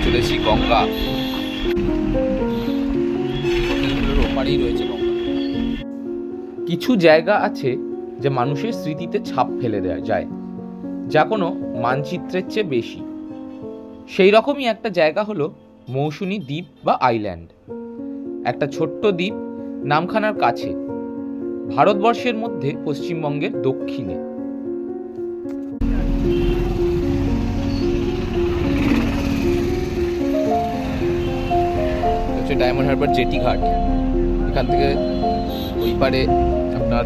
চলে এসেছি গঙ্গা, ওপারেই রয়েছে গঙ্গা। কিছু জায়গা আছে যা মানুষের স্মৃতিতে ছাপ ফেলে দেওয়া যায়, যা কোনো মানচিত্রের চেয়ে বেশি। সেই রকমই একটা জায়গা হলো মৌসুনী দ্বীপ বা আইল্যান্ড। একটা ছোট্ট দ্বীপ নামখানার কাছে, ভারতবর্ষের মধ্যে পশ্চিমবঙ্গের দক্ষিণে। হচ্ছে ডায়মন্ড হারবার জেটি ঘাট। এখান থেকে ওই পারে আপনার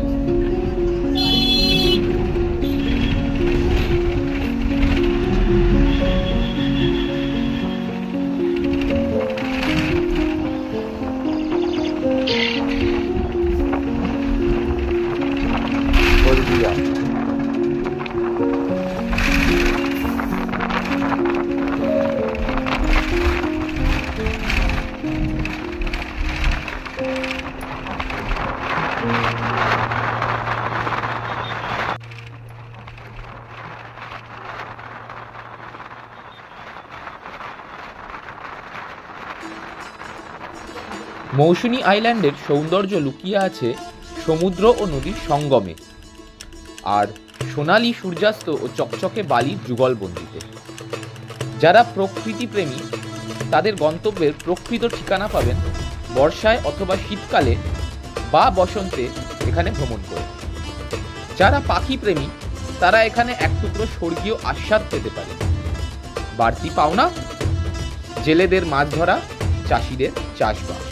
মৌসুনী আইল্যান্ডের সৌন্দর্য লুকিয়ে আছে সমুদ্র ও নদীর সঙ্গমে, আর সোনালি সূর্যাস্ত ও চকচকে বালির যুগলবন্দিতে। যারা প্রকৃতিপ্রেমী তাদের গন্তব্যের প্রকৃত ঠিকানা পাবেন বর্ষায় অথবা শীতকালে বা বসন্তে এখানে ভ্রমণ করে। যারা পাখিপ্রেমী তারা এখানে এক টুকরো স্বর্গীয় আস্বাদ পেতে পারে। বাড়তি পাওনা জেলেদের মাছ ধরা, চাষিদের চাষবাস।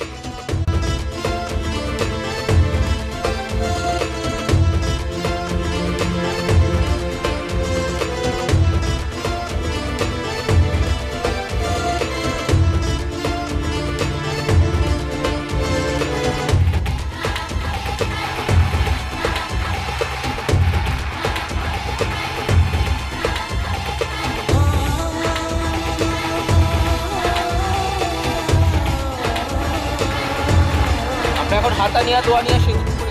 এখন হাতানিয়া দোয়ানিয়া সেতু করে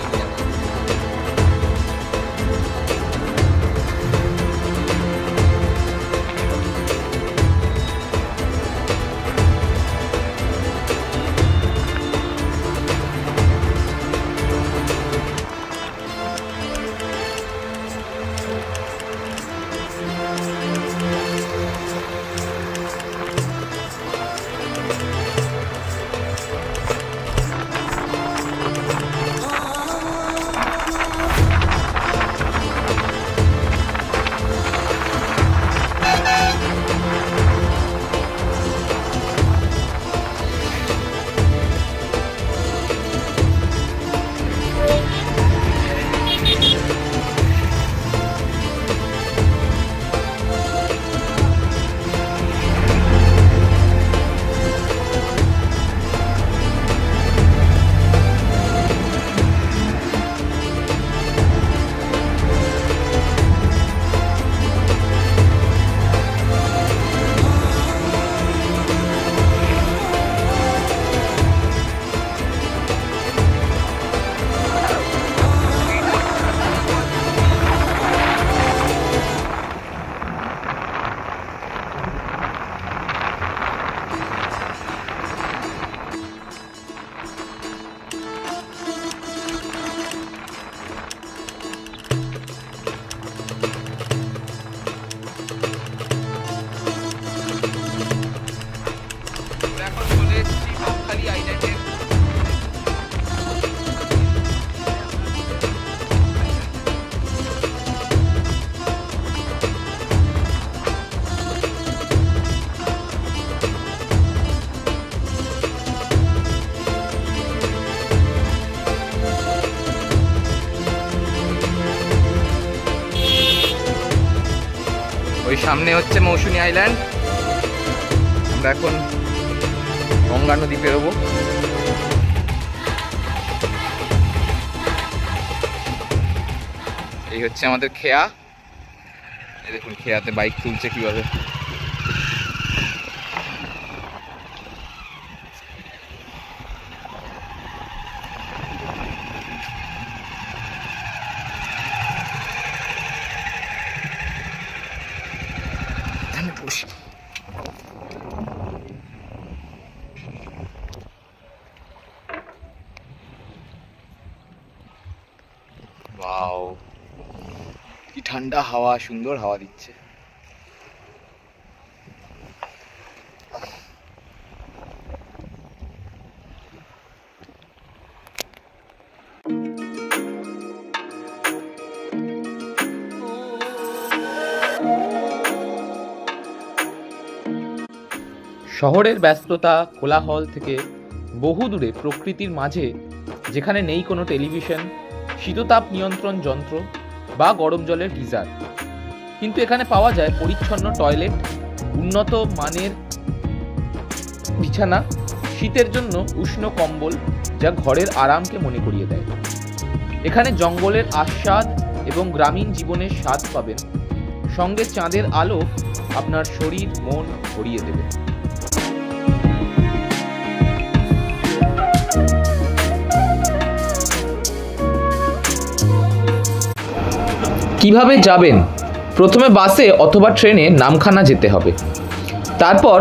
ওই সামনে হচ্ছে মৌসুনী আইল্যান্ড। আমরা এখন গঙ্গা নদী পেরোবো। এই হচ্ছে আমাদের খেয়া। এই দেখুন খেয়াতে বাইক তুলছে কিভাবে। ঠান্ডা হাওয়া, সুন্দর হাওয়া দিচ্ছে। শহরের ব্যস্ততা কোলাহল থেকে বহু দূরে প্রকৃতির মাঝে, যেখানে নেই কোনো টেলিভিশন, শীততাপ নিয়ন্ত্রণ যন্ত্র বা গরম জলের গিজার, কিন্তু এখানে পাওয়া যায় পরিচ্ছন্ন টয়লেট, উন্নত মানের বিছানা, শীতের জন্য উষ্ণ কম্বল, যা ঘরের আরামকে মনে করিয়ে দেয়। এখানে জঙ্গলের আস্বাদ এবং গ্রামীণ জীবনের স্বাদ পাবেন, সঙ্গে চাঁদের আলো আপনার শরীর মন ভরিয়ে দেবে। কিভাবে যাবেন? প্রথমে বাসে অথবা ট্রেনে নামখানা যেতে হবে। তারপর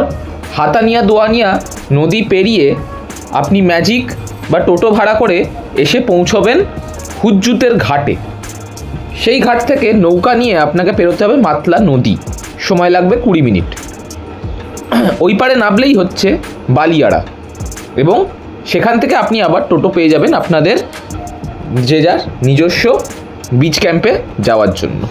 হাতানিয়া দোয়ানিয়া নদী পেরিয়ে আপনি ম্যাজিক বা টোটো ভাড়া করে এসে পৌঁছবেন হুজ্জুতের ঘাটে। সেই ঘাট থেকে নৌকা নিয়ে আপনাকে পেরোতে হবে মাতলা নদী, সময় লাগবে 20 মিনিট। ওই পারে নামলেই হচ্ছে বালিয়াড়া, এবং সেখান থেকে আপনি আবার টোটো পেয়ে যাবেন আপনাদের যে যার নিজস্ব বিচ ক্যাম্পে যাওয়ার জন্য।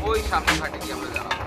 ওই সামনে ঘাটে গিয়ে আমরা জানাবো।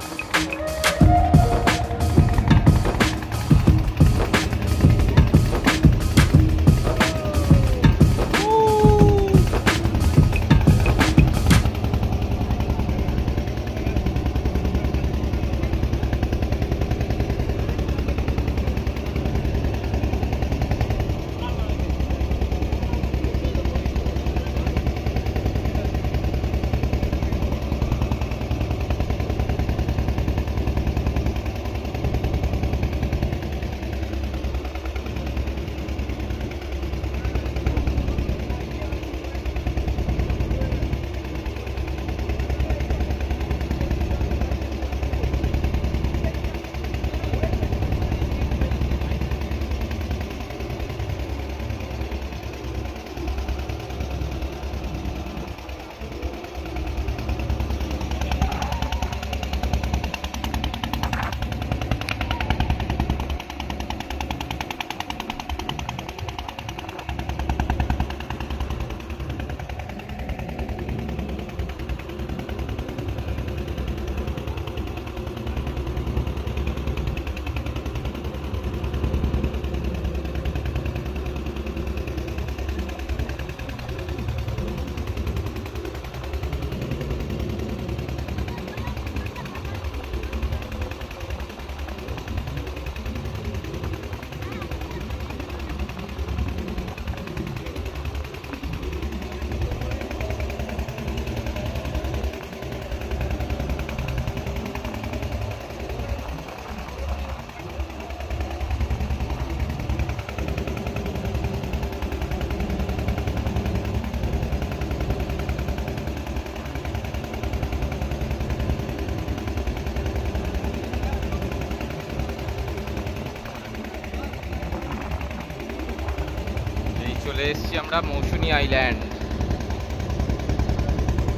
চলে এসেছি আমরা মৌসুনী আইল্যান্ড।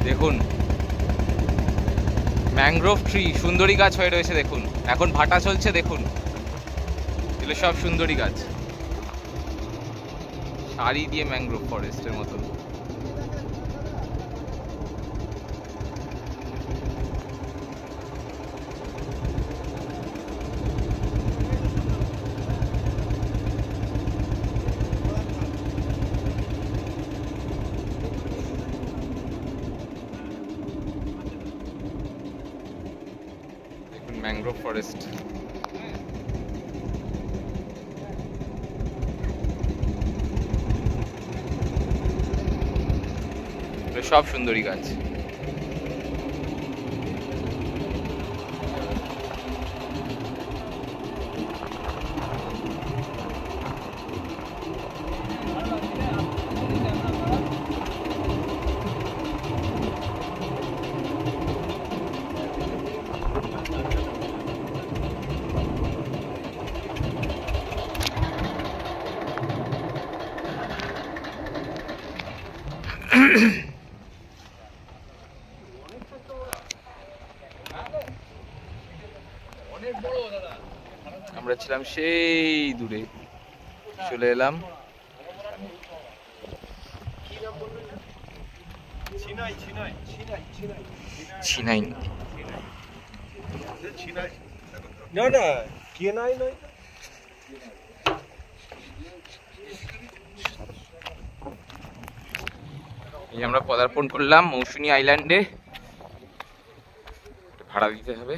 দেখুন ম্যানগ্রোভ ট্রি, সুন্দরী গাছ হয়ে রয়েছে দেখুন, এখন ভাটা চলছে দেখুন, এগুলো সব সুন্দরী গাছ, সারি দিয়ে ম্যানগ্রোভ ফরেস্টের মতন। Mangrove forest. সব সুন্দরী গাছ। আমরা ছিলাম সেই দূরে, চলে এলাম ছিনাই নদী। এই আমরা পদার্পণ করলাম মৌসুনী আইল্যান্ডে। ভাড়া দিতে হবে।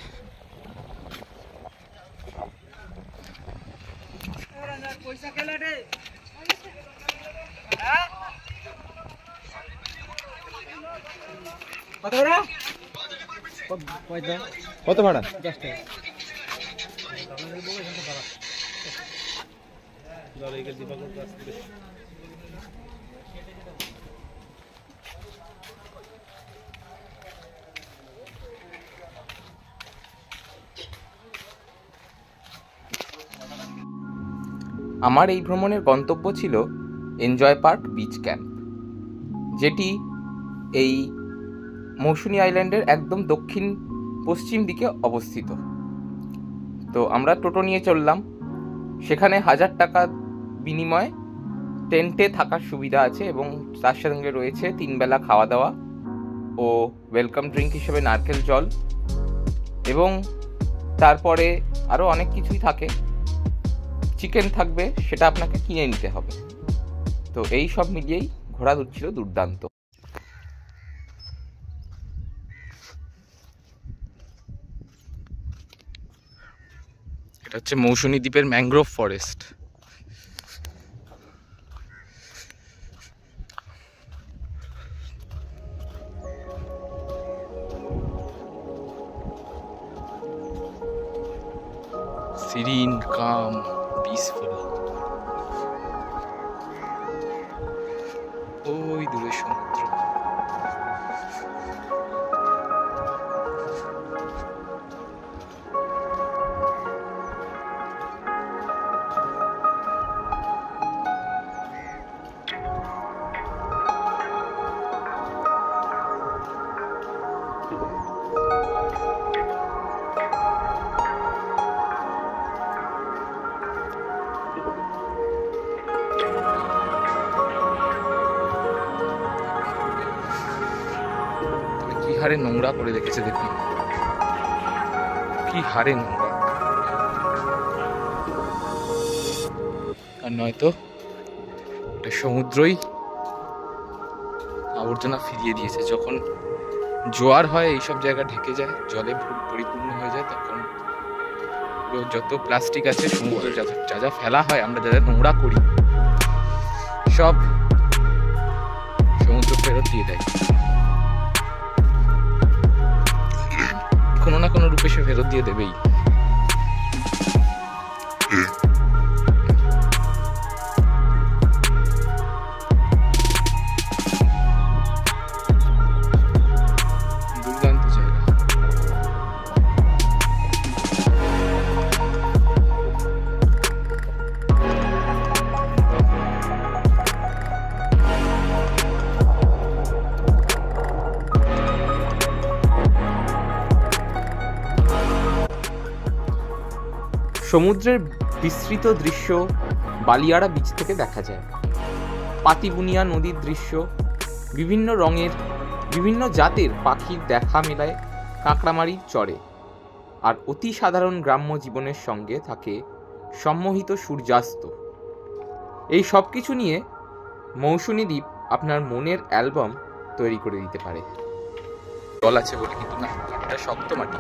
কত ভাড়া? আমার এই ভ্রমণের গন্তব্য ছিল এনজয় পার্ক বিচ ক্যাম্প, যেটি এই মৌসুনী আইল্যান্ডের একদম দক্ষিণ পশ্চিম দিকে অবস্থিত। তো আমরা টোটো নিয়ে চললাম। সেখানে 1000 টাকা বিনিময়ে টেন্টে থাকার সুবিধা আছে এবং তার সঙ্গে রয়েছে 3 বেলা খাওয়া দাওয়া ও ওয়েলকাম ড্রিঙ্ক হিসেবে নারকেল জল, এবং তারপরে আরও অনেক কিছুই থাকে। চিকেন থাকবে, সেটা আপনাকে কিনে নিতে হবে। তো এই সব মিলিয়েই ঘোরা ছিল দুর্দান্ত। এটা হচ্ছে মৌসুনী দ্বীপের mangrove forest. serene, calm, peaceful. ওই দূরে সমুদ্র। কি হারে নোংরা করে রেখেছে দেখুন, কি হারে নোংরা। আর নয়তো এটা সমুদ্রই আবর্জনা ফিরিয়ে দিয়েছে। যখন জোয়ার হয় এইসব জায়গা ঢেকে যায়, জলে পরিপূর্ণ হয়ে যায়, তখন যত প্লাস্টিক আছে সমুদ্রে যা যা ফেলা হয়, আমরা যা যা নোংরা করি, সব সমুদ্র ফেরত দিয়ে দেয়। কোনো না কোনো রূপে সে ফেরত দিয়ে দেবেই। দুর্দান্ত জায়গা। সমুদ্রের বিস্তৃত দৃশ্য বালিয়াড়া বিচ থেকে দেখা যায়। পাতিবুনিয়া নদীর দৃশ্য, বিভিন্ন রঙের বিভিন্ন জাতের পাখির দেখা মেলায় কাঁকড়ামারির চরে, আর অতি সাধারণ গ্রাম্য জীবনের সঙ্গে থাকে সম্মোহিত সূর্যাস্ত। এই সব কিছু নিয়ে মৌসুনী দ্বীপ আপনার মনের অ্যালবাম তৈরি করে দিতে পারে। জল আছে বলে কিন্তু না, এটা শক্ত মাটি,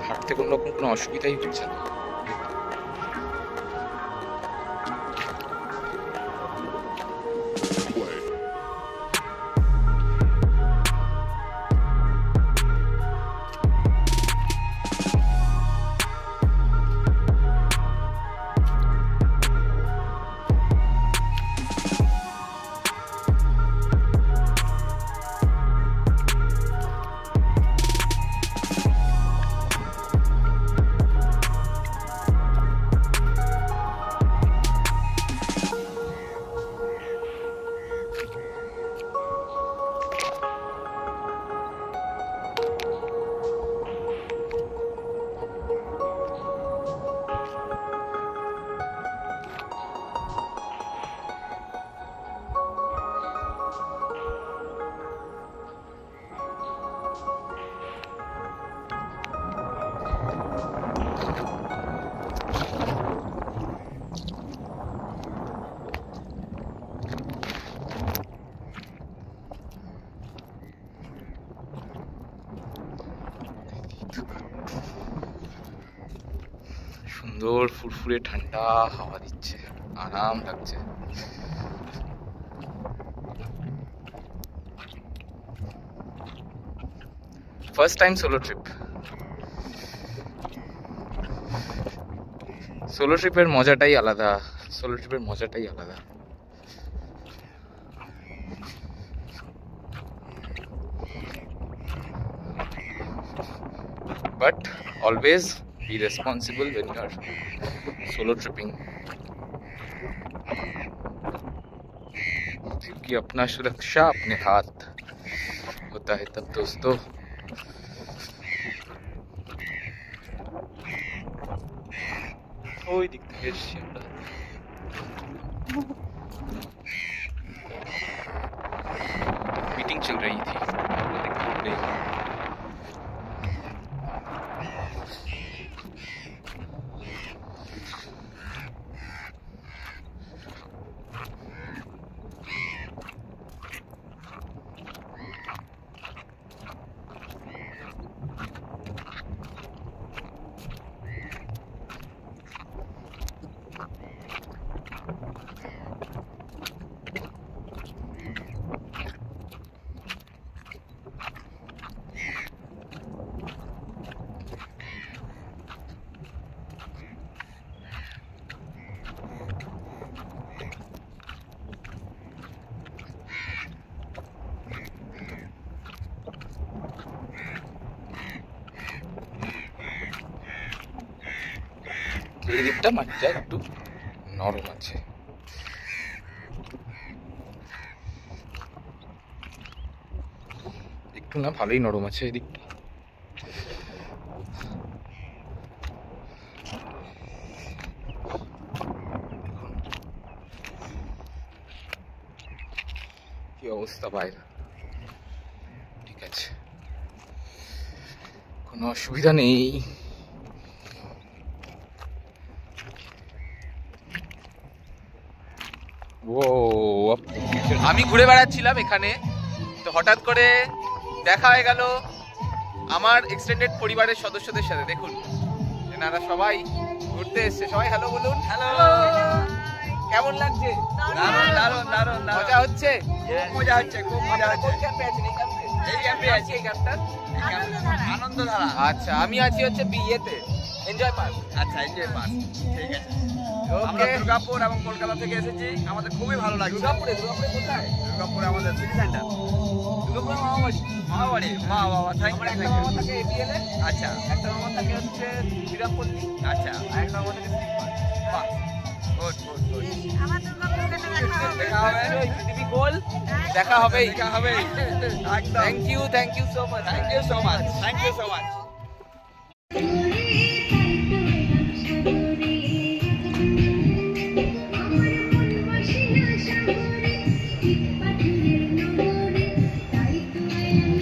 হাঁটতে কোনো রকম কোনো অসুবিধাই হচ্ছে না। সুন্দর ফুরফুরে ঠান্ডা হাওয়া দিচ্ছে, আরাম লাগছে। First time solo trip. Solo ট্রিপের মজাটাই আলাদা, সোলো ট্রিপের মজাটাই আলাদা। But always be responsible when you are solo tripping, क्योंकि अपना सुरक्षा अपने हाथ होता है तब दोस्तों। ওই দিক থেকে এসছি আমরা। मीटिंग चल रही थी, এই দিকটা মাটিটা একটু নরম আছে, একটু না ভালোই নরম আছে এই দিকটা। কি অবস্থা বাইরে, ঠিক আছে, কোনো অসুবিধা নেই। আমি ঘুরে বেড়াচ্ছিলাম এখানে, তো হঠাৎ করে দেখা হয়ে গেল আমার এক্সটেন্ডেড পরিবারের সদস্যদের সাথে। দেখুন এনারা সবাই ঘুরতে এসছে, সবাই হ্যালো বলুন। হ্যালো, কেমন লাগছে? দারুণ দারুণ দারুণ, মজা হচ্ছে, খুব মজা হচ্ছে, খুব মজা হচ্ছে। কোন ক্যাম্পে আছেন? এই ক্যাম্পে আছি। এই ক্যাম্পটার আনন্দধারা। আচ্ছা, আমি আছি হচ্ছে বিয়েতে এনজয় পার্ক। আচ্ছা, এনজয় পার্ক, ঠিক আছে। আমরা দুর্গাপুর এবং কলকাতা থেকে এসেছি, আমাদের খুবই ভালো লাগছে। দুর্গাপুরে কোথায়? দুর্গাপুরে আমাদের সিটি সেন্টার। দুর্গাপুরে মামাবাড়ি। মা বাবা থাকে এবিএল এ। আচ্ছা, একটা মামা থাকে হচ্ছে শ্রীরামপল্লী। আচ্ছা, আর একটা মামা থাকে বাহ, গুড গুড গুড। আমার দুর্গাপুরে দেখা হবে, পৃথিবী গোল দেখা হবে। Thank you so much, thank you so much, thank you so much.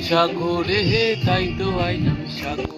সাগরে তাই তো আইলাম সাগরে।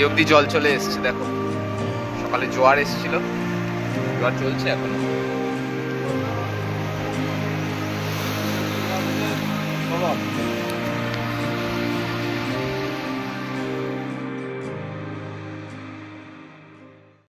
অবধি জল চলে এসছে, দেখো সকালে জোয়ার এসেছিল, জোয়ার চলছে এখনো।